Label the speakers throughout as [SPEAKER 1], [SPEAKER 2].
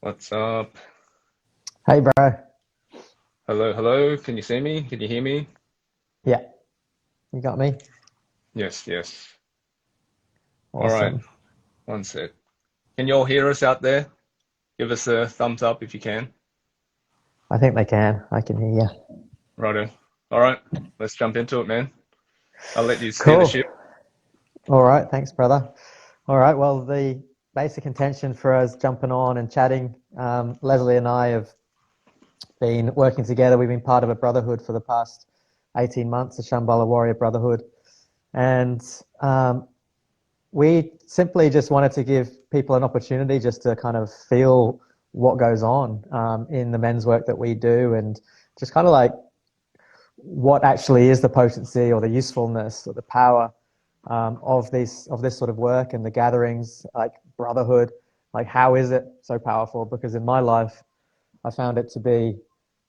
[SPEAKER 1] What's up?
[SPEAKER 2] Hey, bro.
[SPEAKER 1] Hello, hello. Can you see me? Can you hear me?
[SPEAKER 2] Yeah, you got me.
[SPEAKER 1] Yes, yes. All right.
[SPEAKER 2] Awesome.
[SPEAKER 1] One sec. Can you all hear us out there? Give us a thumbs up if you can.
[SPEAKER 2] I think they can. I can hear you.
[SPEAKER 1] Righto. All right. Let's jump into it, man. I'll let you steer the
[SPEAKER 2] Cool.
[SPEAKER 1] ship.
[SPEAKER 2] All right. Thanks, brother. All right. Well, the basic intention for us jumping on and chatting, Leslie and I have been working together. We've been part of a brotherhood for the past 18 months, the Shambhala Warrior Brotherhood. And we simply just wanted to give people an opportunity just to kind of feel what goes on in the men's work that we do and just kind of like what actually is the potency or the usefulness or the power of this sort of work and the gatherings like brotherhood. Like, how is it so powerful? Because in my life, I found it to be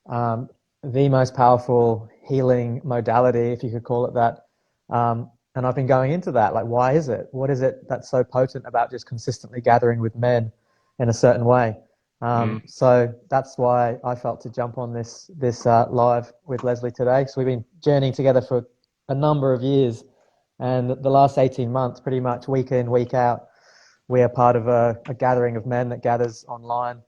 [SPEAKER 2] um, the most powerful healing modality, if you could call it that. And I've been going into that. Like, why is it? What is it that's so potent about just consistently gathering with men in a certain way?
[SPEAKER 1] Mm,
[SPEAKER 2] So that's why I felt to jump on this live with Leslie today. So we've been journeying together for a number of years, and the last 18 months, pretty much week in, week out, we are part of a gathering of men that gathers online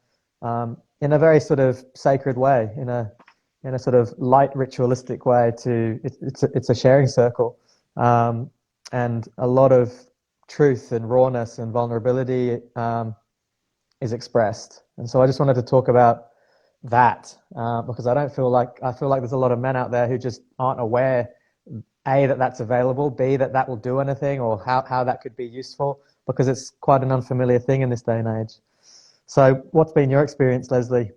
[SPEAKER 2] in a very sort of sacred way, in a sort of light ritualistic way. It's a sharing circle, um, and a lot of truth and rawness and vulnerability is expressed. And so I just wanted to talk about that because I feel like there's a lot of men out there who just aren't aware, A, that that's available, B, that that will do anything, or how that could be useful, because it's quite an unfamiliar thing in this day and age. So what's been your experience, Leslie?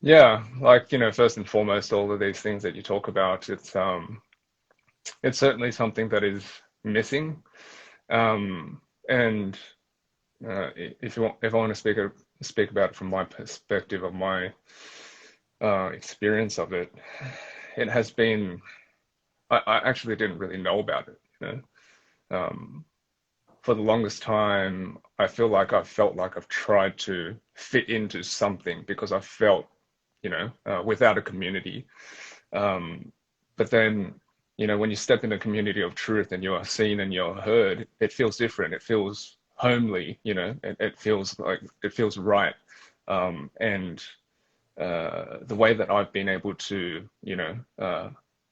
[SPEAKER 1] yeah, first and foremost, all of these things that you talk about, it's certainly something that is missing. And if I want to speak about it from my perspective of my experience of it, it has been. I actually didn't really know about it, you know. For the longest time, I feel like I've felt like I've tried to fit into something because I felt, without a community. Um, but then, when you step in a community of truth and you're seen and you're heard, it feels different. It feels homely, it feels like it feels right. And the way that I've been able to,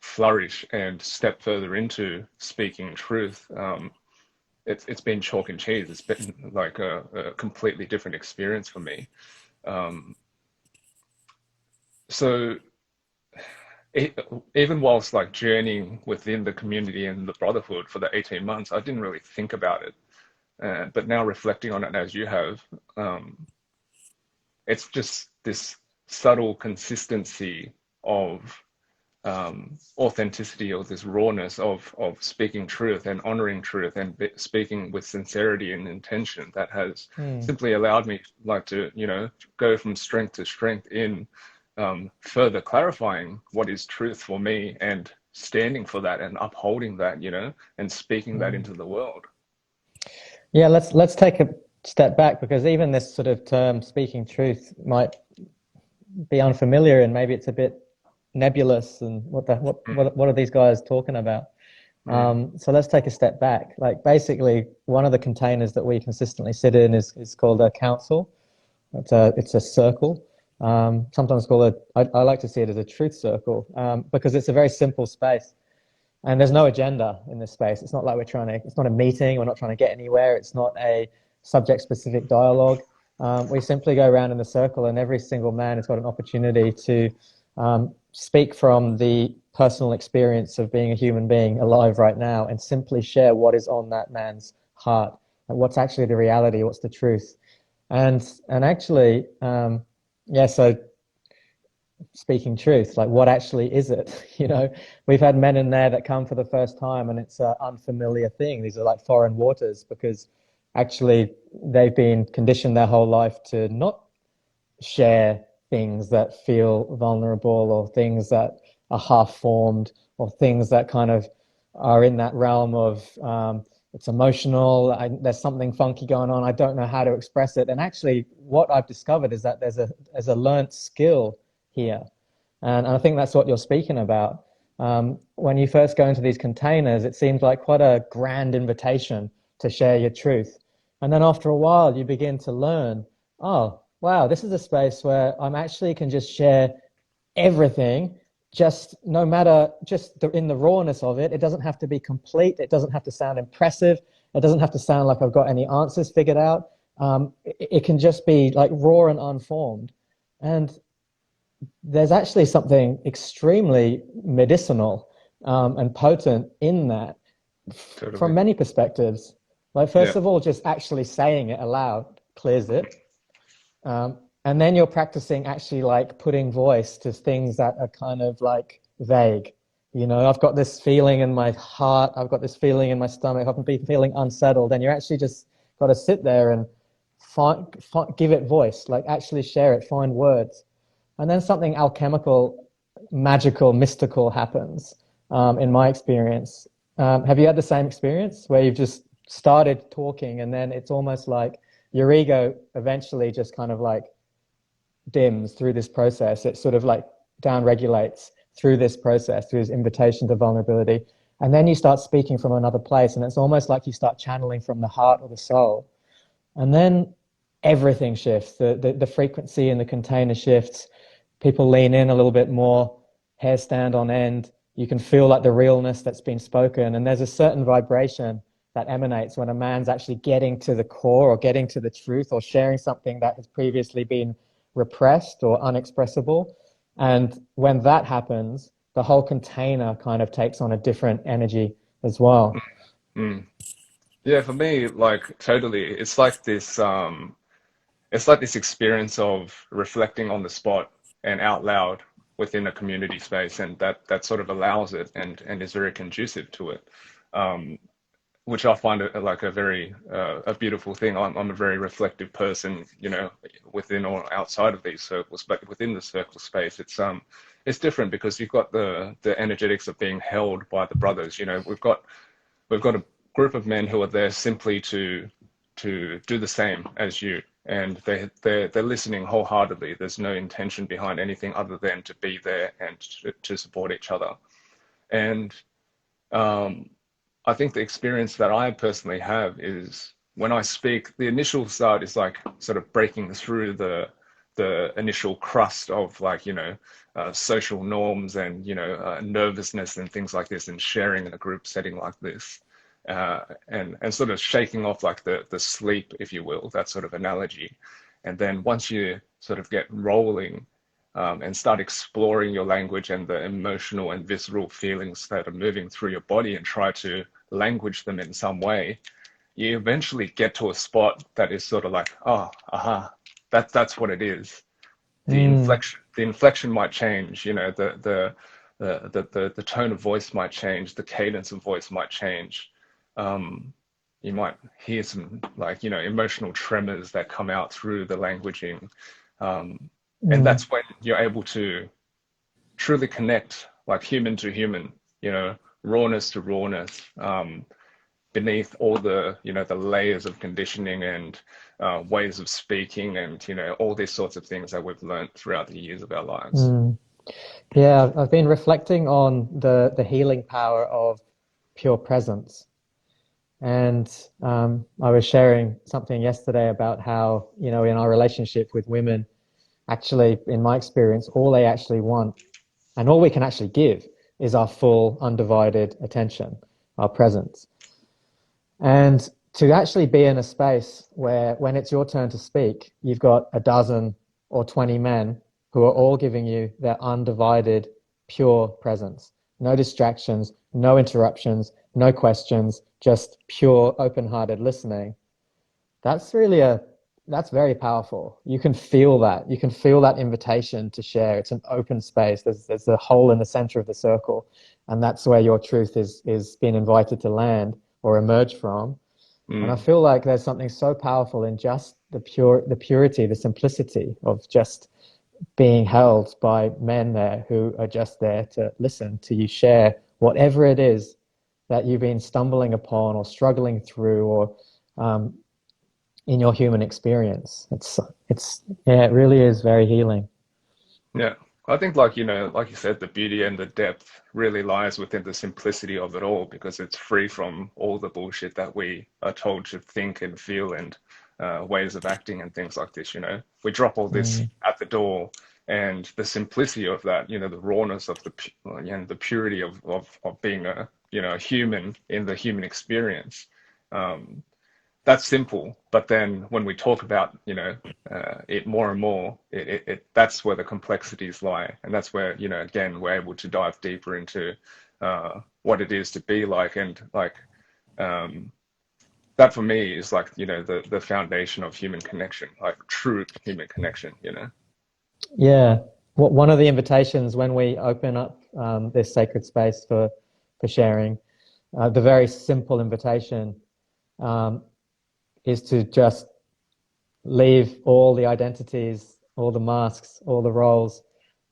[SPEAKER 1] flourish and step further into speaking truth, it's been chalk and cheese. It's been like a completely different experience for me. Um, so it, even whilst like journeying within the community and the brotherhood for the 18 months, I didn't really think about it. But now reflecting on it as you have, it's just this subtle consistency of authenticity, or this rawness of speaking truth and honoring truth and speaking with sincerity and intention that has
[SPEAKER 2] Hmm.
[SPEAKER 1] simply allowed me like to go from strength to strength in further clarifying what is truth for me and standing for that and upholding that, and speaking that
[SPEAKER 2] Hmm.
[SPEAKER 1] into the world.
[SPEAKER 2] Yeah, let's take a step back, because even this sort of term "speaking truth" might be unfamiliar, and maybe it's a bit nebulous. And
[SPEAKER 1] Mm,
[SPEAKER 2] what are these guys talking about?
[SPEAKER 1] mm,
[SPEAKER 2] So let's take a step back. Like, basically, one of the containers that we consistently sit in is called a council. It's a circle. Sometimes called I like to see it as a truth circle, because it's a very simple space. And there's no agenda in this space. It's not like it's not a meeting. We're not trying to get anywhere. It's not a subject specific dialogue. We simply go around in a circle, and every single man has got an opportunity to speak from the personal experience of being a human being alive right now, and simply share what is on that man's heart, and what's actually the reality, what's the truth. And actually, yeah, so speaking truth, like, what actually is it? We've had men in there that come for the first time, and it's an unfamiliar thing. These are like foreign waters, because actually they've been conditioned their whole life to not share things that feel vulnerable, or things that are half formed, or things that kind of are in that realm of it's emotional. There's something funky going on. I don't know how to express it. And actually, what I've discovered is that there's a learned skill here, and I think that's what you're speaking about. When you first go into these containers, it seems like quite a grand invitation to share your truth. And then after a while, you begin to learn, oh, wow, this is a space where I'm actually can just share everything, just no matter, in the rawness of it. It doesn't have to be complete. It doesn't have to sound impressive. It doesn't have to sound like I've got any answers figured out. It can just be like raw and unformed. And there's actually something extremely medicinal and potent in that from
[SPEAKER 1] Totally.
[SPEAKER 2] many perspectives. Like,
[SPEAKER 1] Yeah.
[SPEAKER 2] first of all, just actually saying it aloud clears it. And then you're practicing actually like putting voice to things that are kind of like vague. You know, I've got this feeling in my heart, I've got this feeling in my stomach, I've been feeling unsettled. And you actually just got to sit there and give it voice, like actually share it, find words. And then something alchemical, magical, mystical happens, in my experience. Have you had the same experience where you've just started talking and then it's almost like your ego eventually just kind of like dims through this process? It sort of like down regulates through this process, through this invitation to vulnerability. And then you start speaking from another place, and it's almost like you start channeling from the heart or the soul. And then everything shifts. The frequency in the container shifts. People lean in a little bit more, hair stand on end. You can feel like the realness that's been spoken. And there's a certain vibration that emanates when a man's actually getting to the core or getting to the truth or sharing something that has previously been repressed or unexpressible. And when that happens, the whole container kind of takes on a different energy as well.
[SPEAKER 1] Mm. Yeah, for me, like totally, it's like this experience of reflecting on the spot and out loud within a community space, and that sort of allows it and is very conducive to it. Um, which I find it like a very a beautiful thing. I'm a very reflective person, you know, within or outside of these circles, but within the circle space, it's different because you've got the energetics of being held by the brothers. You know, we've got a group of men who are there simply to do the same as you, and they're listening wholeheartedly. There's no intention behind anything other than to be there and to support each other. And um, I think the experience that I personally have is when I speak, the initial start is like sort of breaking through the initial crust of like, you know, social norms and, you know, nervousness and things like this, and sharing in a group setting like this, and sort of shaking off like the sleep, if you will, that sort of analogy. And then once you sort of get rolling, and start exploring your language and the emotional and visceral feelings that are moving through your body and try to language them in some way, you eventually get to a spot that is sort of like, oh, aha, that's what it is.
[SPEAKER 2] Mm,
[SPEAKER 1] The inflection might change, you know, the tone of voice might change, the cadence of voice might change. Um, you might hear some like, you know, emotional tremors that come out through the languaging. Um, and
[SPEAKER 2] mm,
[SPEAKER 1] that's when you're able to truly connect like human to human, you know, rawness to rawness, beneath all the, you know, the layers of conditioning and ways of speaking and, you know, all these sorts of things that we've learned throughout the years of our lives.
[SPEAKER 2] mm. Yeah, I've been reflecting on the healing power of pure presence. And I was sharing something yesterday about how, you know, in our relationship with women, actually, in my experience, all they actually want and all we can actually give is our full, undivided attention, our presence. And to actually be in a space where, when it's your turn to speak, you've got a dozen or 20 men who are all giving you their undivided, pure presence. No distractions, no interruptions, no questions, just pure, open hearted listening. That's really that's very powerful. You can feel that. You can feel that invitation to share. It's an open space. There's a hole in the center of the circle, and that's where your truth is being invited to land or emerge from. And I
[SPEAKER 1] Mm,
[SPEAKER 2] feel like there's something so powerful in just the purity, the simplicity of just being held by men there who are just there to listen to you share whatever it is that you've been stumbling upon or struggling through, or um, in your human experience. Yeah, it really is very healing.
[SPEAKER 1] Yeah. I think, like, like you said, the beauty and the depth really lies within the simplicity of it all because it's free from all the bullshit that we are told to think and feel and ways of acting and things like this, We drop all this
[SPEAKER 2] Mm,
[SPEAKER 1] at the door, and the simplicity of that, the rawness of and the purity of being a human in the human experience. Um, that's simple, but then when we talk about it more and more, that's where the complexities lie, and that's where again we're able to dive deeper into what it is to be like, and like um, that for me is like the foundation of human connection, like true human connection.
[SPEAKER 2] yeah. One of the invitations when we open up this sacred space for sharing, the very simple invitation um, is to just leave all the identities, all the masks, all the roles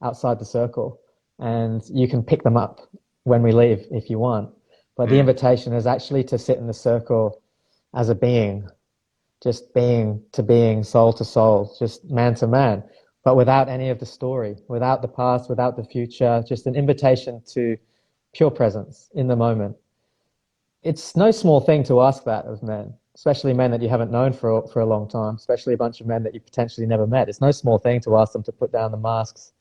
[SPEAKER 2] outside the circle. And you can pick them up when we leave if you want. But the
[SPEAKER 1] Mm,
[SPEAKER 2] invitation is actually to sit in the circle as a being, just being to being, soul to soul, just man to man, but without any of the story, without the past, without the future, just an invitation to pure presence in the moment. It's no small thing to ask that of men, especially men that you haven't known for a long time, especially a bunch of men that you potentially never met. It's no small thing to ask them to put down the masks,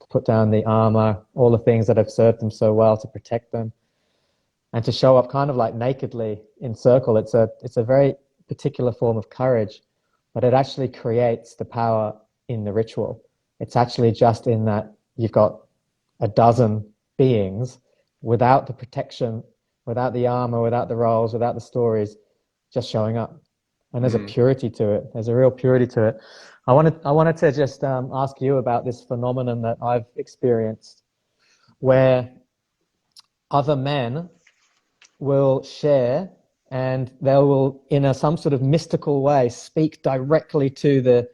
[SPEAKER 2] to put down the armor, all the things that have served them so well to protect them, and to show up kind of like nakedly in circle. It's a very particular form of courage, but it actually creates the power in the ritual. It's actually just in that you've got a dozen beings without the protection, without the armor, without the roles, without the stories, just showing up. And there's a
[SPEAKER 1] mm,
[SPEAKER 2] purity to it. There's a real purity to it. I wanted to just ask you about this phenomenon that I've experienced, where other men will share and they will, in some sort of mystical way, speak directly to the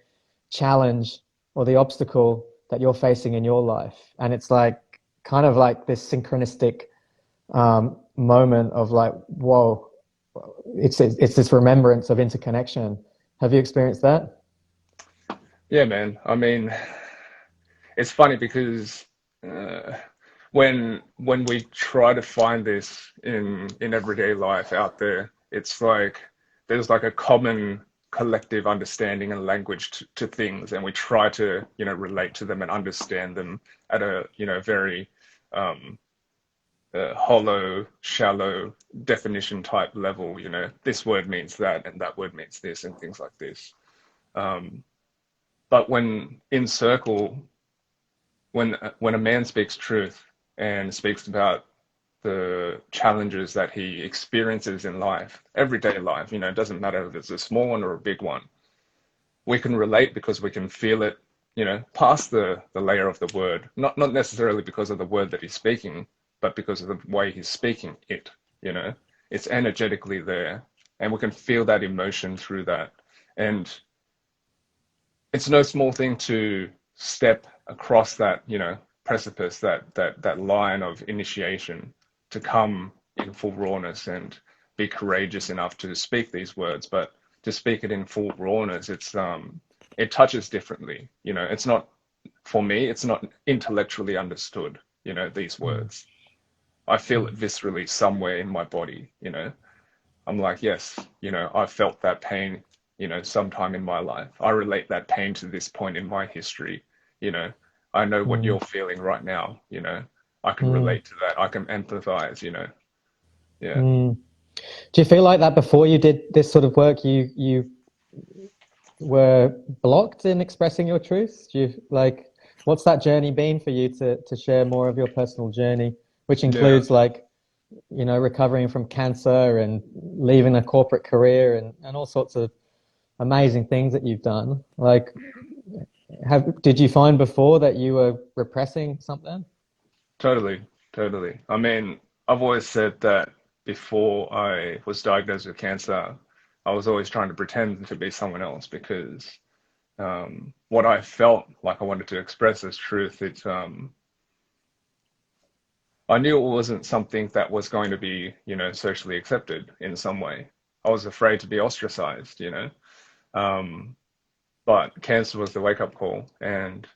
[SPEAKER 2] challenge or the obstacle that you're facing in your life. And it's like kind of like this synchronistic moment of like, whoa, it's this remembrance of interconnection. Have you experienced that?
[SPEAKER 1] yeah, man. I mean, it's funny because uh, when we try to find this in everyday life out there, it's like there's like a common collective understanding and language to things, and we try to relate to them and understand them at a very um, hollow, shallow definition type level. This word means that, and that word means this, and things like this. Um, but when in circle, when a man speaks truth and speaks about the challenges that he experiences in life, everyday life, it doesn't matter if it's a small one or a big one, we can relate because we can feel it, past the layer of the word, not necessarily because of the word that he's speaking, but because of the way he's speaking it, you know, it's energetically there, and we can feel that emotion through that. And it's no small thing to step across that, precipice, that line of initiation, to come in full rawness and be courageous enough to speak these words. But to speak it in full rawness, it touches differently. It's not, for me, it's not intellectually understood, these
[SPEAKER 2] Mm,
[SPEAKER 1] words. I feel it
[SPEAKER 2] mm,
[SPEAKER 1] viscerally somewhere in my body. I'm like, yes, I felt that pain, sometime in my life. I relate that pain to this point in my history. You know, I know what
[SPEAKER 2] mm,
[SPEAKER 1] you're feeling right now. I can
[SPEAKER 2] mm,
[SPEAKER 1] relate to that. I can empathize. Yeah.
[SPEAKER 2] mm. Do you feel like that before you did this sort of work, you were blocked in expressing your truth? Do you like what's that journey been for you to share more of your personal journey, which
[SPEAKER 1] Yeah.
[SPEAKER 2] includes like, recovering from cancer and leaving a corporate career and all sorts of amazing things that you've done. Like, did you find before that you were repressing something?
[SPEAKER 1] Totally. Totally. I mean, I've always said that before I was diagnosed with cancer, I was always trying to pretend to be someone else because what I felt like I wanted to express as truth, I knew it wasn't something that was going to be, socially accepted in some way. I was afraid to be ostracized, Um, but cancer was the wake-up call, and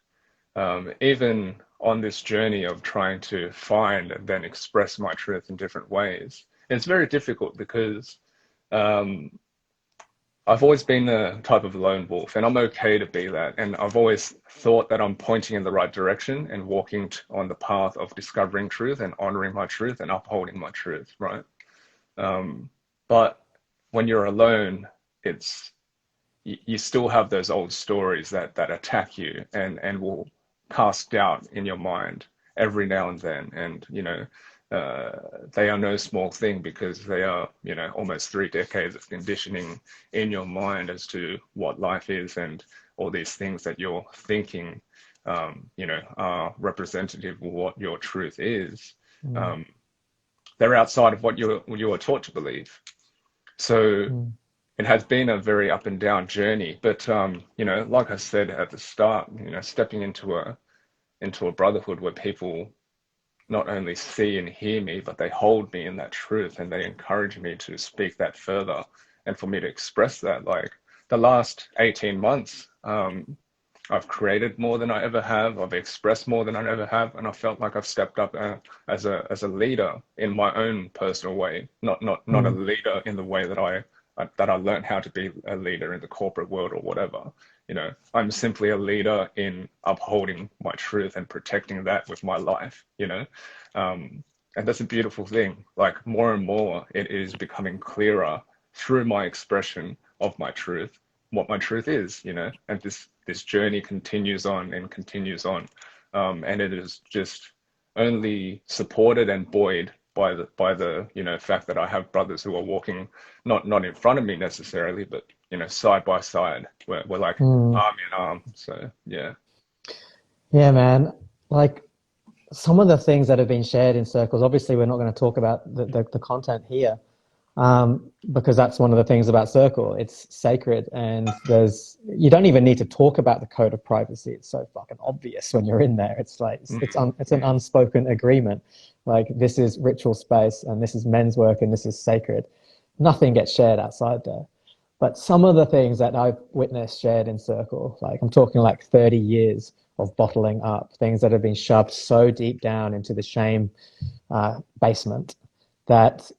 [SPEAKER 1] even on this journey of trying to find and then express my truth in different ways, it's very difficult because um, I've always been the type of lone wolf, and I'm okay to be that. And I've always thought that I'm pointing in the right direction and walking on the path of discovering truth and honoring my truth and upholding my truth, right? Um, but when you're alone, it's you still have those old stories that attack you and will cast doubt in your mind every now and then. And, they are no small thing because they are, almost 3 decades of conditioning in your mind as to what life is and all these things that you're thinking, are representative of what your truth is.
[SPEAKER 2] Mm,
[SPEAKER 1] Um, they're outside of what you are taught to believe. So
[SPEAKER 2] mm,
[SPEAKER 1] it has been a very up and down journey, but like I said at the start, stepping into a brotherhood where people not only see and hear me, but they hold me in that truth and they encourage me to speak that further and for me to express that. Like the last 18 months, I've created more than I ever have. I've expressed more than I ever have, and I felt like I've stepped up as a leader in my own personal way. Not a
[SPEAKER 2] mm,
[SPEAKER 1] leader in the way that I learned how to be a leader in the corporate world or whatever. I'm simply a leader in upholding my truth and protecting that with my life. And that's a beautiful thing. Like more and more, it is becoming clearer through my expression of my truth what my truth is, and this journey continues on and continues on, and it is just only supported and buoyed by the fact that I have brothers who are walking not in front of me necessarily, but side by side. We're like
[SPEAKER 2] mm.
[SPEAKER 1] arm in arm. So yeah.
[SPEAKER 2] Yeah, man. Like some of the things that have been shared in circles, obviously we're not going to talk about the content here, because that's one of the things about Circle. It's sacred, and you don't even need to talk about the code of privacy. It's so fucking obvious when you're in there. It's like it's an
[SPEAKER 1] Mm.
[SPEAKER 2] unspoken agreement. Like this is ritual space, and this is men's work, and this is sacred. Nothing gets shared outside there. But some of the things that I've witnessed shared in Circle, like I'm talking like 30 years of bottling up, things that have been shoved so deep down into the shame basement that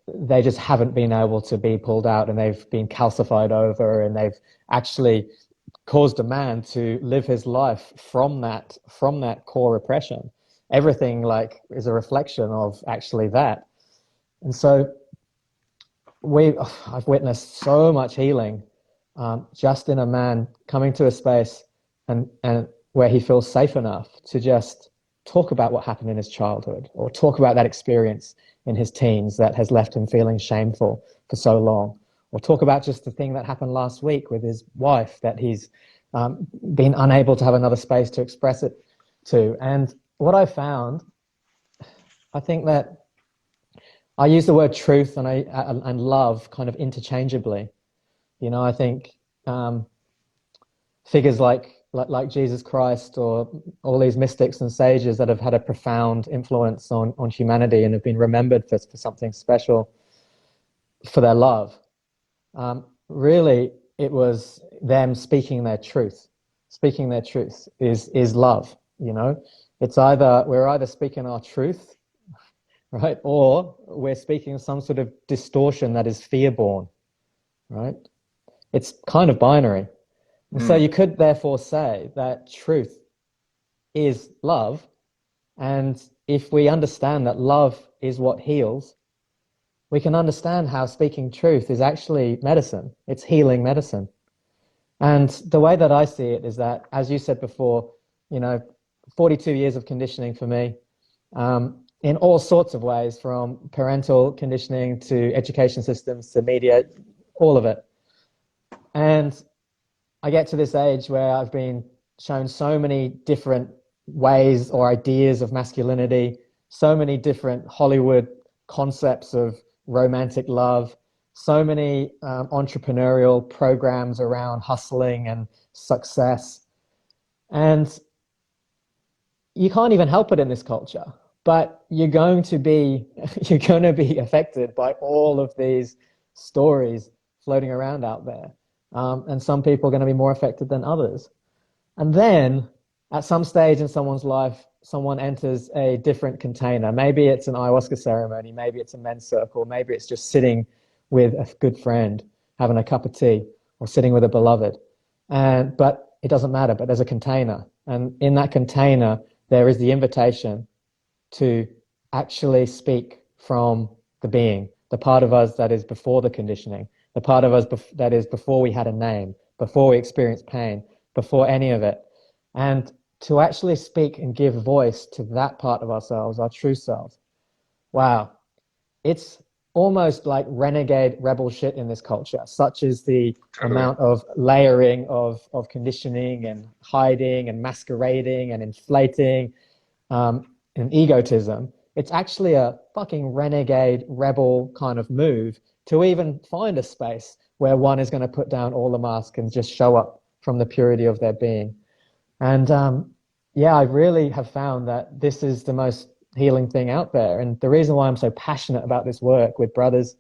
[SPEAKER 2] they just haven't been able to be pulled out, and they've been calcified over, and they've actually caused a man to live his life from that core repression. Everything like is a reflection of actually that. And so I've witnessed so much healing, just in a man coming to a space and where he feels safe enough to just talk about what happened in his childhood, or talk about that experience in his teens that has left him feeling shameful for so long, or talk about just the thing that happened last week with his wife that he's been unable to have another space to express it to. And what I found, I think that I use the word truth and love kind of interchangeably. I think um, figures like Jesus Christ, or all these mystics and sages that have had a profound influence on humanity and have been remembered for something special for their love. Really, it was them speaking their truth. Speaking their truth is love. It's we're either speaking our truth, right, or we're speaking some sort of distortion that is fear born, right? It's kind of binary. And so
[SPEAKER 1] Mm.
[SPEAKER 2] you could therefore say that truth is love. And if we understand that love is what heals, we can understand how speaking truth is actually medicine. It's healing medicine. And the way that I see it is that, as you said before, you know, 42 years of conditioning for me, in all sorts of ways, from parental conditioning to education systems to media, all of it. And I get to this age where I've been shown so many different ways or ideas of masculinity, so many different Hollywood concepts of romantic love, so many entrepreneurial programs around hustling and success. And you can't even help it in this culture. but you're going to be you're going to be affected by all of these stories floating around out there, and some people are going to be more affected than others. And then at some stage in someone's life, someone enters a different container. Maybe it's an ayahuasca ceremony, maybe it's a men's circle, maybe it's just sitting with a good friend, having a cup of tea, or sitting with a beloved. And but it doesn't matter, but there's a container. And in that container, there is the invitation to actually speak from the being, the part of us that is before the conditioning, the part of us that is before we had a name, before we experienced pain, before any of it. And to actually speak and give voice to that part of ourselves, our true selves. Wow. It's almost like renegade rebel shit in this culture, such as the
[SPEAKER 1] Totally.
[SPEAKER 2] amount of layering of conditioning and hiding and masquerading and inflating and egotism. It's actually a fucking renegade rebel kind of move to even find a space where one is going to put down all the masks and just show up from the purity of their being. And yeah, I really have found that this is the most healing thing out there. And the reason why I'm so passionate about this work with brothers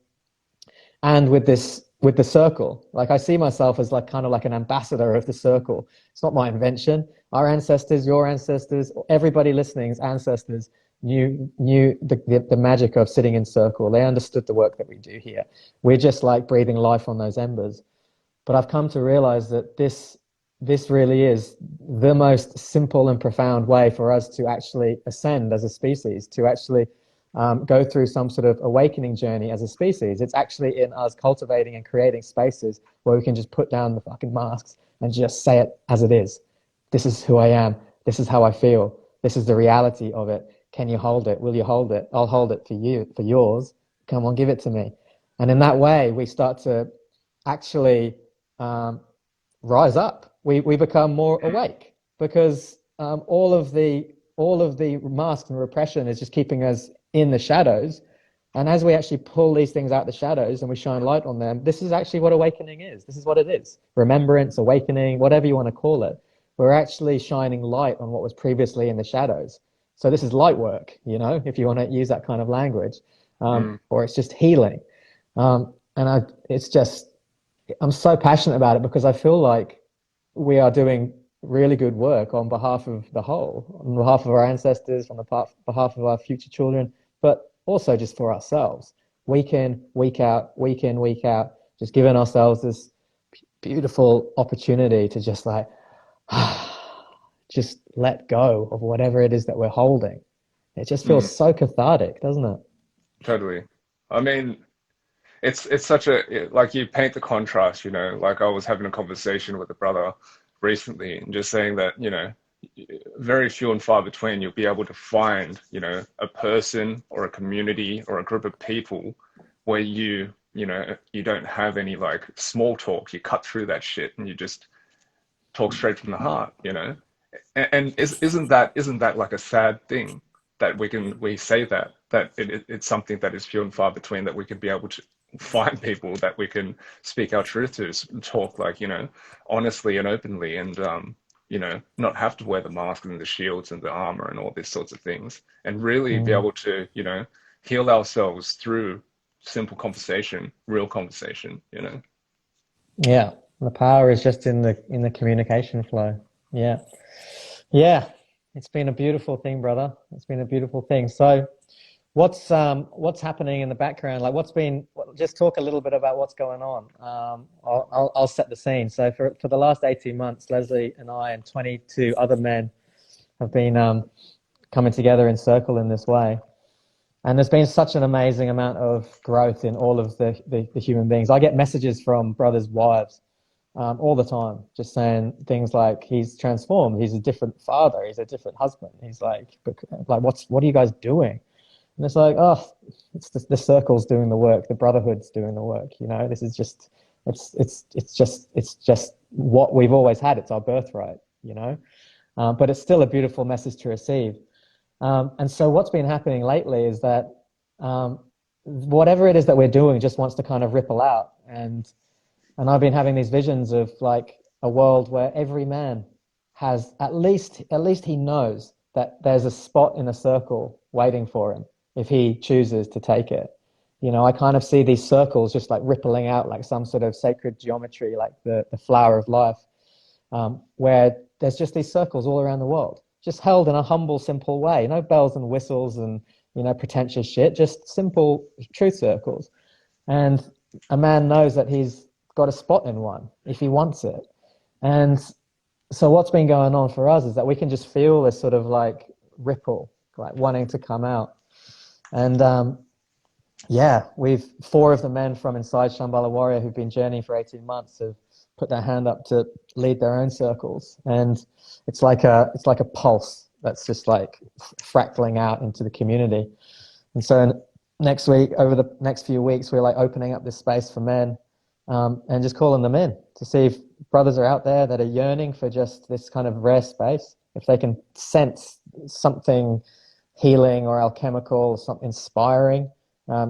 [SPEAKER 2] and with the circle, like I see myself as like kind of like an ambassador of the circle. It's not my invention. Our ancestors, your ancestors, everybody listening's ancestors knew the magic of sitting in circle. They understood the work that we do here. We're just like breathing life on those embers. But I've come to realize that this really is the most simple and profound way for us to actually ascend as a species, to actually go through some sort of awakening journey as a species. It's actually in us cultivating and creating spaces where we can just put down the fucking masks and just say it as it is. This is who I am. This is how I feel. This is the reality of it. Can you hold it? Will you hold it? I'll hold it for you, for yours. Come on, give it to me. And in that way, we start to actually rise up. We become more awake because all of the mask and repression is just keeping us in the shadows. And as we actually pull these things out the shadows and we shine light on them, this is actually what awakening is. This is what it is. Remembrance, awakening, whatever you want to call it. We're actually shining light on what was previously in the shadows. So this is light work, you know, if you want to use that kind of language,
[SPEAKER 1] Mm,
[SPEAKER 2] or it's just healing. It's just, I'm so passionate about it because I feel like we are doing really good work on behalf of the whole, on behalf of our ancestors, on behalf of our future children, but also just for ourselves. Week in, week out, week in, week out, just giving ourselves this beautiful opportunity to just like, just let go of whatever it is that we're holding. It just
[SPEAKER 1] mm,
[SPEAKER 2] feels so cathartic, doesn't it?
[SPEAKER 1] totally. I mean, it's such a like you paint the contrast, you know, like I was having a conversation with a brother recently and just saying that, you know, very few and far between you'll be able to find, you know, a person or a community or a group of people where you know, you don't have any like small talk. You cut through that shit and you just talk straight from the heart, you know? And isn't that like a sad thing that we say it's something that is few and far between that we can be able to find people that we can speak our truth to, talk like, you know, honestly and openly and you know, not have to wear the mask and the shields and the armor and all these sorts of things and really be
[SPEAKER 2] Mm.
[SPEAKER 1] able to, you know, heal ourselves through simple conversation, real conversation, you know.
[SPEAKER 2] Yeah, the power is just in the communication flow. Yeah. Yeah, it's been a beautiful thing, brother. It's been a beautiful thing. So, what's happening in the background? Like, just talk a little bit about what's going on. I'll set the scene. So, for the last 18 months, Leslie and I and 22 other men have been coming together in circle in this way. And there's been such an amazing amount of growth in all of the human beings. I get messages from brothers' wives all the time, just saying things like he's transformed, he's a different father, he's a different husband. He's like what are you guys doing? And it's like, oh, it's the circle's doing the work, the brotherhood's doing the work. You know, this is just it's just what we've always had. It's our birthright, you know. But it's still a beautiful message to receive. And so what's been happening lately is that whatever it is that we're doing just wants to kind of ripple out. And I've been having these visions of like a world where every man has at least he knows that there's a spot in a circle waiting for him if he chooses to take it. You know, I kind of see these circles just like rippling out like some sort of sacred geometry, like the flower of life, where there's just these circles all around the world, just held in a humble, simple way. No bells and whistles and, you know, pretentious shit, just simple truth circles. And a man knows that he's got a spot in one if he wants it. And so what's been going on for us is that we can just feel this sort of like ripple, like wanting to come out. And yeah, we've four of the men from inside Shambhala Warrior who've been journeying for 18 months have put their hand up to lead their own circles. And it's like a pulse that's just like fractaling out into the community. And so next week, over the next few weeks, we're like opening up this space for men, and just calling them in to see if brothers are out there that are yearning for just this kind of rare space, if they can sense something healing or alchemical or something inspiring,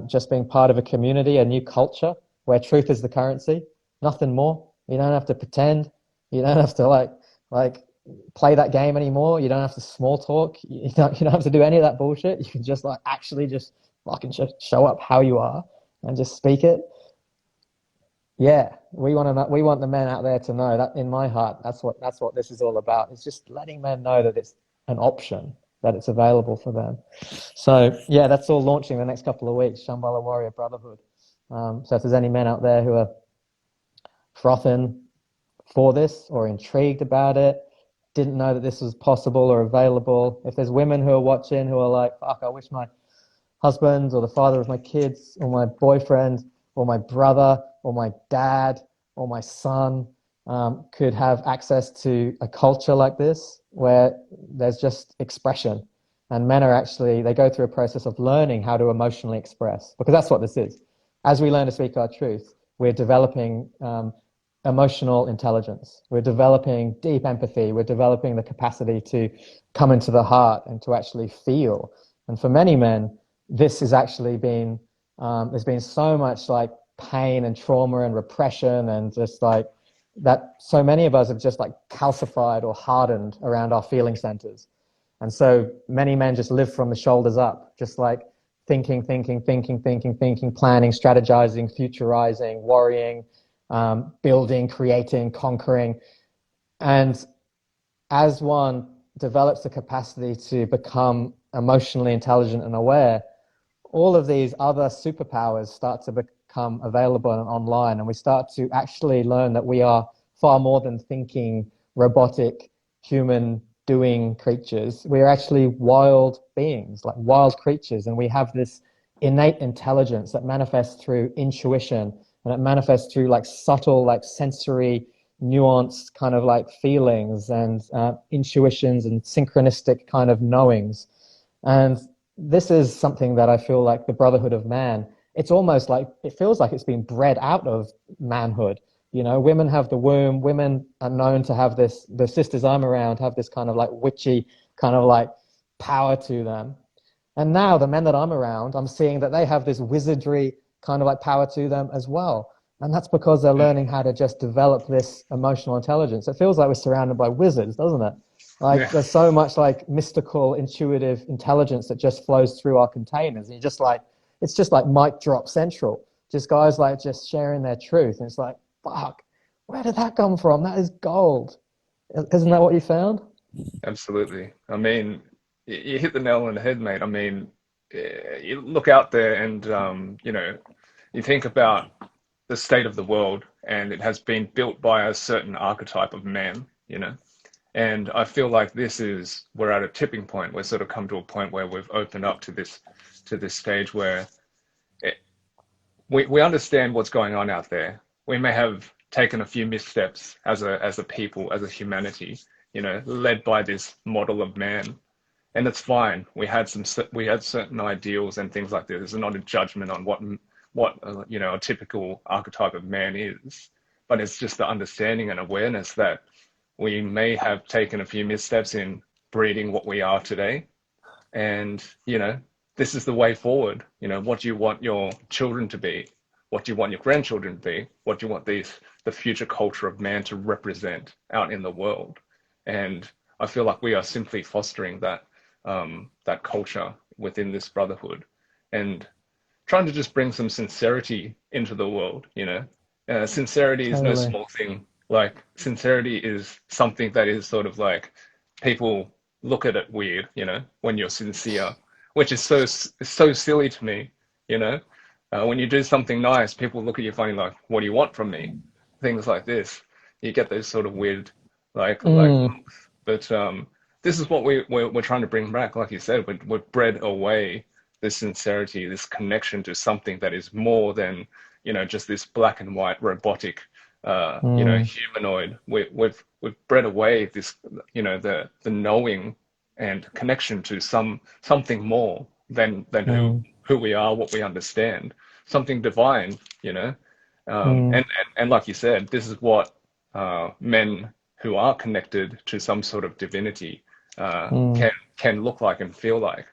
[SPEAKER 2] just being part of a community, a new culture where truth is the currency, nothing more. You don't have to pretend. You don't have to like play that game anymore. You don't have to small talk. You don't have to do any of that bullshit. You can just like actually just fucking show up how you are and just speak it. Yeah, we want the men out there to know that in my heart, that's what this is all about. It's just letting men know that it's an option, that it's available for them. So yeah, that's all launching the next couple of weeks, Shambhala Warrior Brotherhood. So if there's any men out there who are frothing for this or intrigued about it, didn't know that this was possible or available, if there's women who are watching who are like, fuck, I wish my husband or the father of my kids or my boyfriend or my brother or my dad or my son could have access to a culture like this where there's just expression, and men are actually, they go through a process of learning how to emotionally express, because that's what this is. As we learn to speak our truth, we're developing emotional intelligence, we're developing deep empathy, we're developing the capacity to come into the heart and to actually feel. And for many men, this has actually been, there's been so much like pain and trauma and repression, and just like that so many of us have just like calcified or hardened around our feeling centers. And so many men just live from the shoulders up, just like thinking, planning, strategizing, futurizing, worrying, building, creating, conquering. And as one develops the capacity to become emotionally intelligent and aware, all of these other superpowers start to become available and online, and we start to actually learn that we are far more than thinking, robotic, human doing creatures. We are actually wild beings, like wild creatures, and we have this innate intelligence that manifests through intuition, and it manifests through like subtle, like sensory, nuanced kind of like feelings and intuitions and synchronistic kind of knowings. And this is something that I feel like the brotherhood of man, it's almost like, it feels like it's been bred out of manhood. You know, women have the womb, women are known to have this, the sisters I'm around have this kind of like witchy kind of like power to them. And now the men that I'm around, I'm seeing that they have this wizardry kind of like power to them as well. And that's because they're learning how to just develop this emotional intelligence. It feels like we're surrounded by wizards, doesn't it? Like
[SPEAKER 1] Yeah.
[SPEAKER 2] there's so much like mystical, intuitive intelligence that just flows through our containers. And you're just like, it's just like mic drop central. Just guys like just sharing their truth. And it's like, fuck, where did that come from? That is gold. Isn't that what you found?
[SPEAKER 1] Absolutely. I mean, you hit the nail on the head, mate. I mean, you look out there and, you think about the state of the world, and it has been built by a certain archetype of man. And I feel like we're at a tipping point. We've sort of come to a point where we've opened up to this stage where it, we understand what's going on out there. We may have taken a few missteps as a people, as a humanity, led by this model of man, and it's fine. We had certain ideals and things like this. It's not a judgment on what a typical archetype of man is, but it's just the understanding and awareness that we may have taken a few missteps in breeding what we are today, and this is the way forward. What do you want your children to be? What do you want your grandchildren to be? What do you want the future culture of man to represent out in the world? And I feel like we are simply fostering that culture within this brotherhood, and trying to just bring some sincerity into the world, you know. Sincerity is no
[SPEAKER 2] Totally.
[SPEAKER 1] small thing. Like, sincerity is something that is sort of like, people look at it weird, you know, when you're sincere, which is so silly to me, you know. When you do something nice, people look at you funny, like, what do you want from me? Things like this. You get those sort of weird, like,
[SPEAKER 2] Mm,
[SPEAKER 1] but this is what we're trying to bring back. Like you said, we've bred away this sincerity, this connection to something that is more than, you know, just this black and white robotic, you know,
[SPEAKER 2] mm,
[SPEAKER 1] humanoid. We've bred away this, you know, the knowing and connection to something more than
[SPEAKER 2] mm,
[SPEAKER 1] who we are, what we understand, something divine, you know.
[SPEAKER 2] mm,
[SPEAKER 1] And like you said, this is what men who are connected to some sort of divinity
[SPEAKER 2] mm,
[SPEAKER 1] can look like and feel like.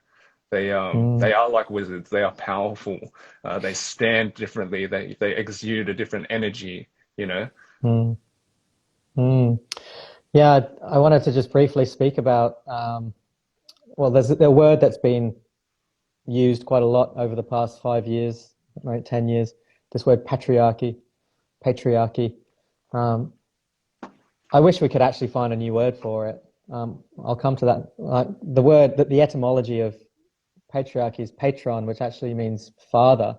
[SPEAKER 2] mm,
[SPEAKER 1] They are like wizards. They are powerful. They stand differently. They exude a different energy. You know.
[SPEAKER 2] mm, mm. Yeah, I wanted to just briefly speak about, well, there's a word that's been used quite a lot over the past 5 years, right, 10 years, this word patriarchy, patriarchy. Um, I wish we could actually find a new word for it. I'll come to that. The word, the etymology of patriarchy is patron, which actually means father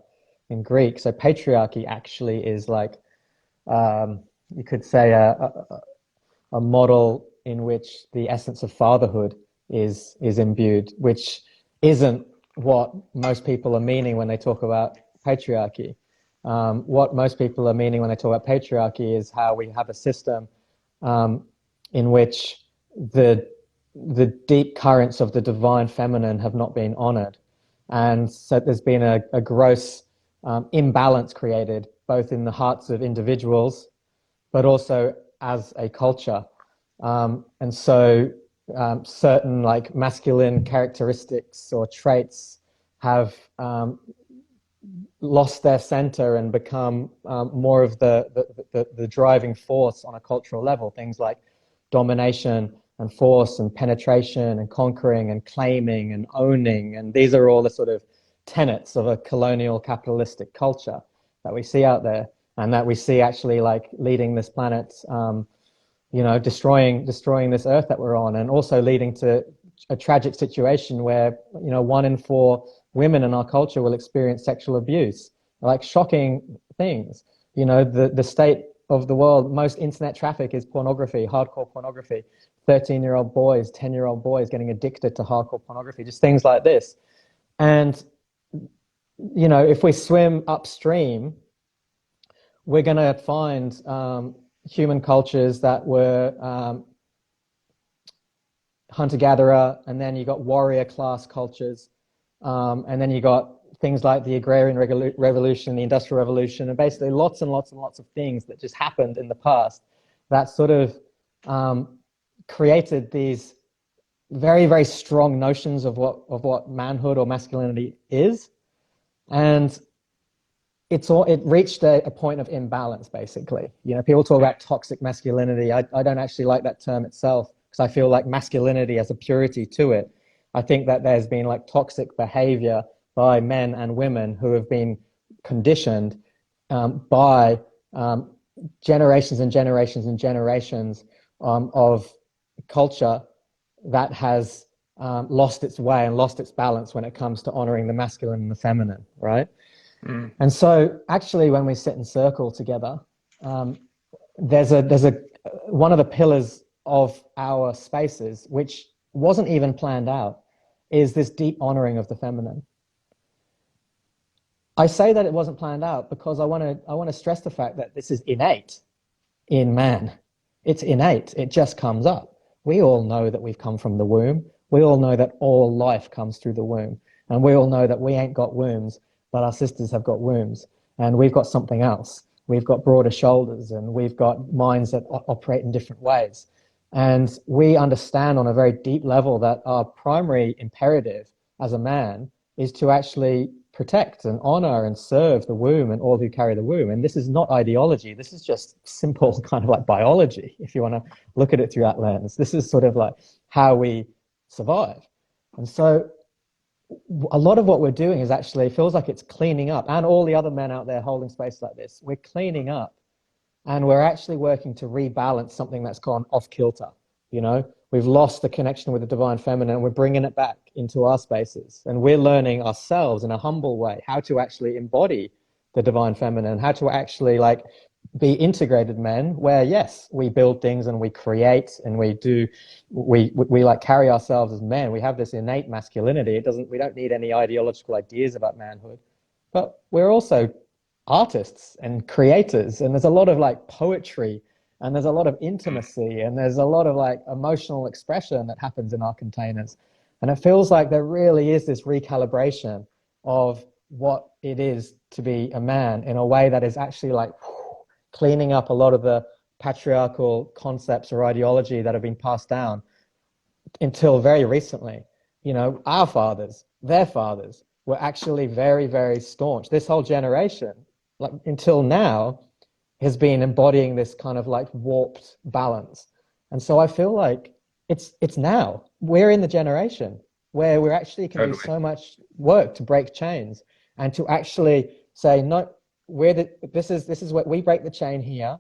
[SPEAKER 2] in Greek. So patriarchy actually is like, you could say, a model in which the essence of fatherhood is imbued, which isn't what most people are meaning when they talk about patriarchy. What most people are meaning when they talk about patriarchy is how we have a system um, in which the the deep currents of the divine feminine have not been honored, and so there's been a gross imbalance created both in the hearts of individuals, but also as a culture. And so certain like masculine characteristics or traits have lost their center and become more of the driving force on a cultural level. Things like domination and force and penetration and conquering and claiming and owning. And these are all the sort of tenets of a colonial capitalistic culture that we see out there and that we see actually like leading this planet, you know, destroying this earth that we're on, and also leading to a tragic situation where, you know, 1 in 4 women in our culture will experience sexual abuse, like shocking things. You know, the state of the world, most internet traffic is pornography, hardcore pornography. 13-year-old boys, 10-year-old boys getting addicted to hardcore pornography, just things like this. And, you know, if we swim upstream, we're going to find human cultures that were hunter-gatherer, and then you got warrior class cultures, and then you got things like the agrarian revolution, the industrial revolution, and basically lots and lots and lots of things that just happened in the past that sort of created these very, very strong notions of what manhood or masculinity is. And it reached a point of imbalance, basically. You know, people talk about toxic masculinity. I don't actually like that term itself because I feel like masculinity has a purity to it. I think that there's been like toxic behavior by men and women who have been conditioned by generations and generations and generations of culture that has lost its way and lost its balance when it comes to honoring the masculine and the feminine, right?
[SPEAKER 1] Mm.
[SPEAKER 2] And so, actually, when we sit in circle together, there's a one of the pillars of our spaces, which wasn't even planned out, is this deep honoring of the feminine. I say that it wasn't planned out because I want to stress the fact that this is innate in man. It's innate. It just comes up. We all know that we've come from the womb. We all know that all life comes through the womb. And we all know that we ain't got wombs, but our sisters have got wombs. And we've got something else. We've got broader shoulders and we've got minds that operate in different ways. And we understand on a very deep level that our primary imperative as a man is to actually protect and honor and serve the womb and all who carry the womb. And this is not ideology. This is just simple kind of like biology, if you want to look at it through that lens. This is sort of like how we survive. And so a lot of what we're doing is actually feels like it's cleaning up, and all the other men out there holding space like this, we're cleaning up, and we're actually working to rebalance something that's gone off kilter. You know, we've lost the connection with the divine feminine, and we're bringing it back into our spaces, and we're learning ourselves in a humble way how to actually embody the divine feminine, how to actually like be integrated men, where yes, we build things and we create and we like carry ourselves as men. We have this innate masculinity. We don't need any ideological ideas about manhood, but we're also artists and creators, and there's a lot of like poetry, and there's a lot of intimacy, and there's a lot of like emotional expression that happens in our containers. And it feels like there really is this recalibration of what it is to be a man in a way that is actually like cleaning up a lot of the patriarchal concepts or ideology that have been passed down until very recently. You know, our fathers, their fathers were actually very, very staunch. This whole generation, like until now, has been embodying this kind of like warped balance. And so I feel like it's now. We're in the generation where we actually can do
[SPEAKER 1] Totally.
[SPEAKER 2] so much work to break chains and to actually say, no, this is what we break the chain here.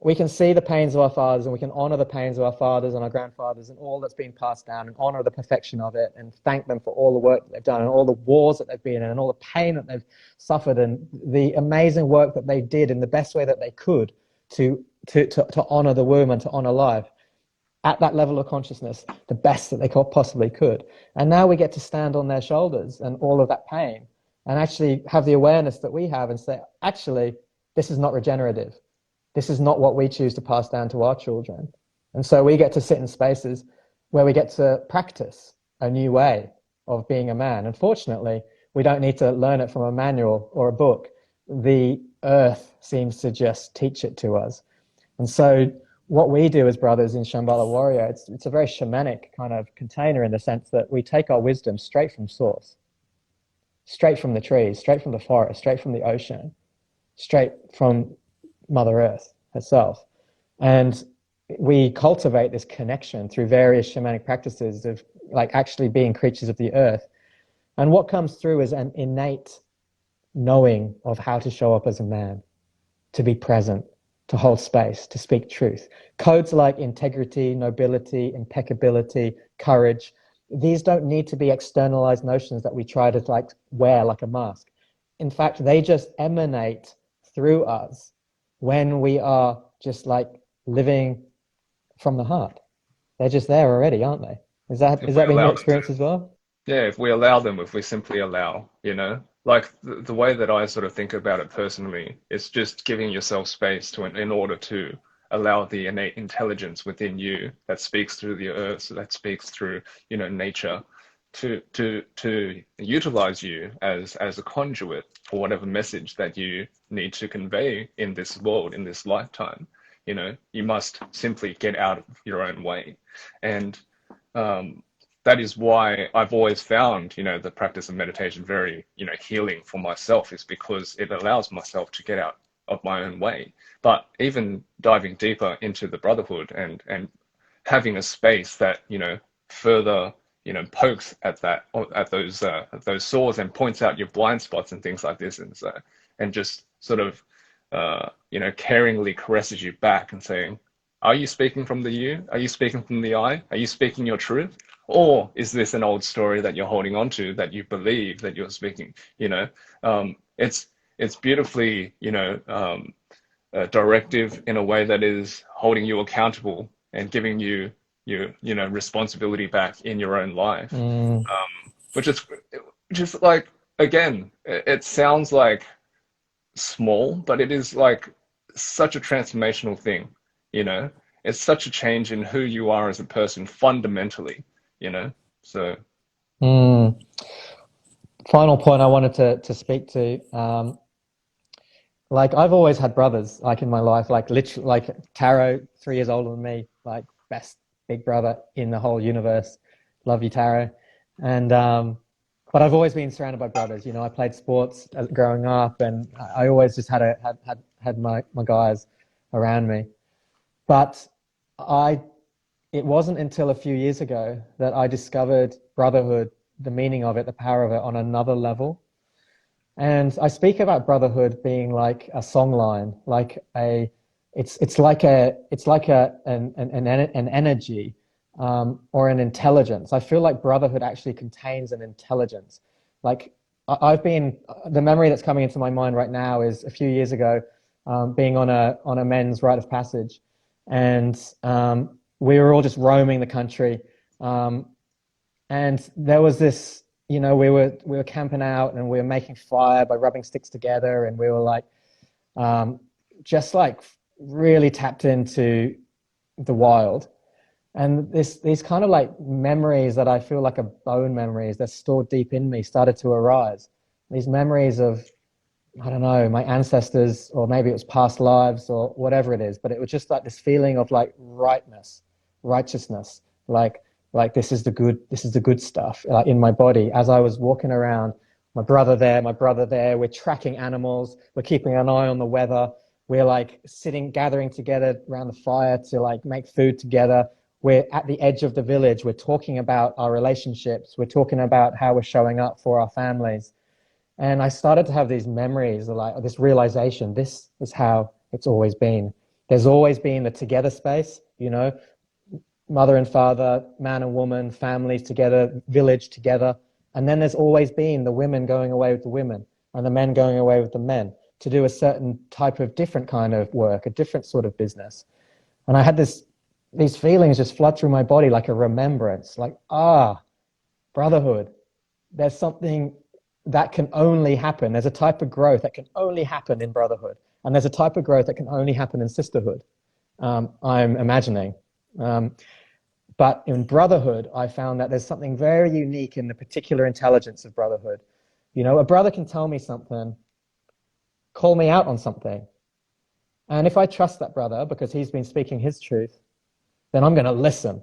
[SPEAKER 2] We can see the pains of our fathers, and we can honor the pains of our fathers and our grandfathers and all that's been passed down, and honor the perfection of it, and thank them for all the work that they've done and all the wars that they've been in and all the pain that they've suffered and the amazing work that they did in the best way that they could to honor the womb and to honor life at that level of consciousness, the best that they possibly could. And now we get to stand on their shoulders and all of that pain and actually have the awareness that we have and say, actually, this is not regenerative. This is not what we choose to pass down to our children. And so we get to sit in spaces where we get to practice a new way of being a man. Unfortunately, we don't need to learn it from a manual or a book. The earth seems to just teach it to us. And so what we do as brothers in Shambhala Warrior, it's a very shamanic kind of container in the sense that we take our wisdom straight from source, straight from the trees, straight from the forest, straight from the ocean, straight from Mother Earth herself. And we cultivate this connection through various shamanic practices of like actually being creatures of the earth. And what comes through is an innate knowing of how to show up as a man, to be present, to hold space, to speak truth. Codes like integrity, nobility, impeccability, courage, these don't need to be externalized notions that we try to like wear like a mask. In fact, they just emanate through us when we are just like living from the heart. They're just there already, aren't they? Is that
[SPEAKER 1] If we
[SPEAKER 2] been
[SPEAKER 1] allow
[SPEAKER 2] your
[SPEAKER 1] them to.
[SPEAKER 2] experience as well?
[SPEAKER 1] Yeah, if we allow them, if we simply allow, you know, like the way that I sort of think about it personally is just giving yourself space to, in order to allow the innate intelligence within you that speaks through the earth, so that speaks through, you know, nature, to utilize you as a conduit for whatever message that you need to convey in this world, in this lifetime. You know, you must simply get out of your own way. And that is why I've always found, you know, the practice of meditation very, you know, healing for myself, is because it allows myself to get out of my own way. But even diving deeper into the brotherhood and having a space that, you know, further, you know, pokes at that, at those sores and points out your blind spots and things like this, and so, and just sort of you know, caringly caresses you back and saying, are you speaking from the you? Are you speaking from the I? Are you speaking your truth? Or is this an old story that you're holding on to, that you believe that you're speaking? You know, it's beautifully, you know, directive in a way that is holding you accountable and giving you you know, responsibility back in your own life,
[SPEAKER 2] Mm.
[SPEAKER 1] which is like, again, it sounds like small, but it is like such a transformational thing, you know. It's such a change in who you are as a person fundamentally, you know. So
[SPEAKER 2] Mm. Final point I wanted to speak to. Like I've always had brothers, like in my life, like literally, like Taro, 3 years older than me, like best big brother in the whole universe. Love you, Taro. And but I've always been surrounded by brothers. You know, I played sports growing up, and I always just had my guys around me. But I, it wasn't until a few years ago that I discovered brotherhood the meaning of it, the power of it on another level. And I speak about brotherhood being like a song line, like a, it's like an energy, or an intelligence. I feel like brotherhood actually contains an intelligence. Like I've been, the memory that's coming into my mind right now is a few years ago, being on a men's rite of passage, and we were all just roaming the country, and there was this, we were camping out and we were making fire by rubbing sticks together, and we were like, um, just like really tapped into the wild. And these kind of like memories that I feel like are bone memories that stored deep in me started to arise. These memories of, I don't know, my ancestors, or maybe it was past lives or whatever it is, but it was just like this feeling of like rightness, righteousness, like this is the good stuff, like in my body as I was walking around. My brother there, we're tracking animals, we're keeping an eye on the weather, we're like gathering together around the fire to like make food together. We're at the edge of the village, we're talking about our relationships, we're talking about how we're showing up for our families. And I started to have these memories, like this realization, this is how it's always been. There's always been the together space, mother and father, man and woman, families together, village together. And then there's always been the women going away with the women and the men going away with the men to do a certain type of different kind of work, a different sort of business. And I had these feelings just flood through my body like a remembrance, like, brotherhood. There's something that can only happen. There's a type of growth that can only happen in brotherhood. And there's a type of growth that can only happen in sisterhood, I'm imagining. But in brotherhood, I found that there's something very unique in the particular intelligence of brotherhood. A brother can tell me something, call me out on something. And if I trust that brother because he's been speaking his truth, then I'm going to listen.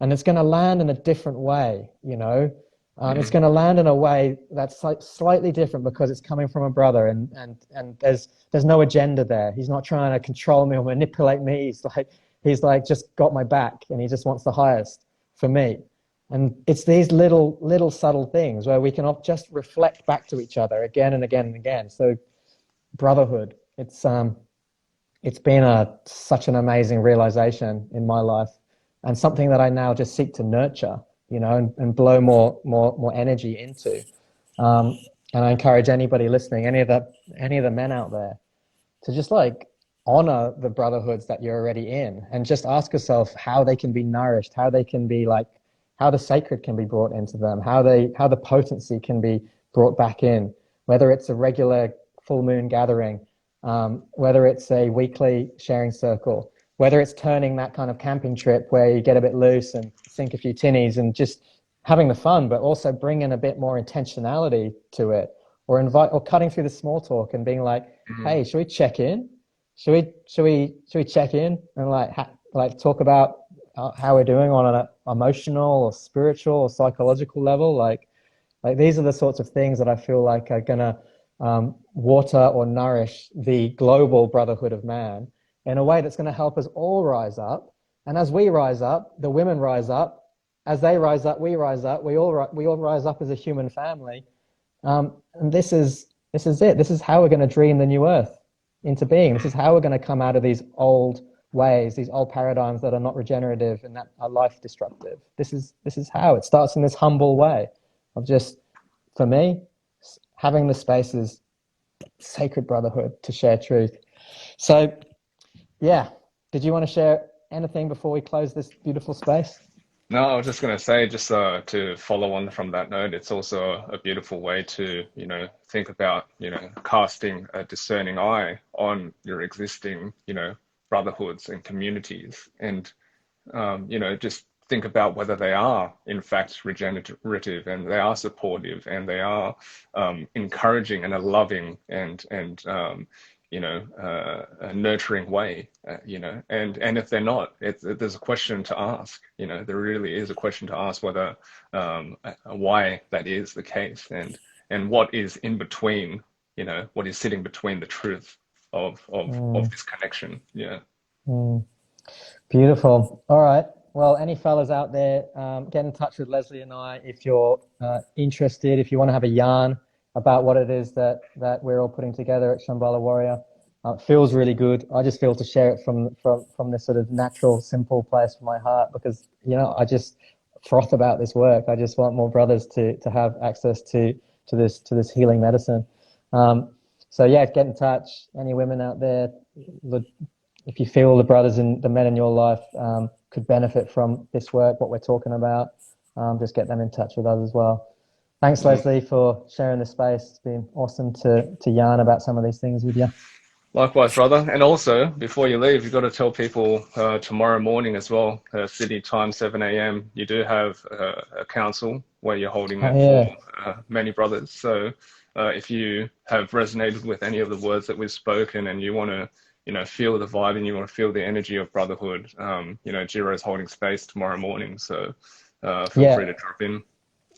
[SPEAKER 2] And it's going to land in a different way, It's going to land in a way that's like slightly different because it's coming from a brother, and there's no agenda there. He's not trying to control me or manipulate me. He's like just got my back, and he just wants the highest for me. And it's these little subtle things where we can just reflect back to each other again and again and again. So brotherhood, it's been such an amazing realization in my life, and something that I now just seek to nurture, and blow more energy into. And I encourage anybody listening, any of the men out there, to just like honor the brotherhoods that you're already in, and just ask yourself how they can be nourished, how they can be like, how the sacred can be brought into them, how the potency can be brought back in, whether it's a regular full moon gathering, whether it's a weekly sharing circle, whether it's turning that kind of camping trip where you get a bit loose and sink a few tinnies and just having the fun, but also bringing a bit more intentionality to it, or cutting through the small talk and being like, hey, should we check in? Should we check in and like talk about how we're doing on an emotional or spiritual or psychological level? Like these are the sorts of things that I feel like are gonna water or nourish the global brotherhood of man in a way that's going to help us all rise up. And as we rise up, the women rise up. As they rise up, we rise up. We all rise up as a human family. And this is it. This is how we're going to dream the new earth into being. This is how we're going to come out of these old ways, these old paradigms that are not regenerative and that are life destructive. This is how it starts, in this humble way of just, for me, having the spaces, sacred brotherhood to share truth. So, yeah, did you want to share anything before we close this beautiful space?
[SPEAKER 1] No, I was just going to say, just to follow on from that note, it's also a beautiful way to, think about, casting a discerning eye on your existing, brotherhoods and communities, and, just think about whether they are, in fact, regenerative, and they are supportive, and they are encouraging and a loving and a nurturing way, and if they're not, there's a question to ask. There really is a question to ask whether why that is the case, and what is in between, what is sitting between the truth of this connection. Yeah.
[SPEAKER 2] Mm. Beautiful. All right. Well, any fellas out there, get in touch with Leslie and I if you're interested, if you want to have a yarn about what it is that we're all putting together at Shambhala Warrior. It feels really good. I just feel to share it from this sort of natural, simple place from my heart because, I just froth about this work. I just want more brothers to have access to this healing medicine. So yeah, get in touch. Any women out there, if you feel the brothers and the men in your life could benefit from this work, what we're talking about, just get them in touch with us as well. Thanks, Leslie, for sharing the space. It's been awesome to yarn about some of these things with you.
[SPEAKER 1] Likewise, brother. And also, before you leave, you've got to tell people tomorrow morning as well, Sydney time, 7 a.m., you do have a council where you're holding it for many brothers. So if you have resonated with any of the words that we've spoken and you want to, feel the vibe and you want to feel the energy of brotherhood, Jiro is holding space tomorrow morning. So feel free to drop in.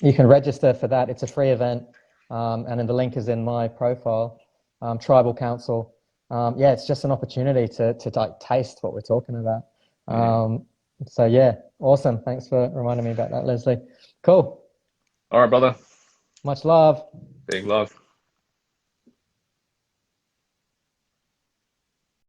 [SPEAKER 2] You can register for that. It's a free event. And then the link is in my profile, Tribal Council. It's just an opportunity to like taste what we're talking about. So yeah, awesome. Thanks for reminding me about that, Leslie. Cool.
[SPEAKER 1] All right, brother.
[SPEAKER 2] Much love.
[SPEAKER 1] Big love.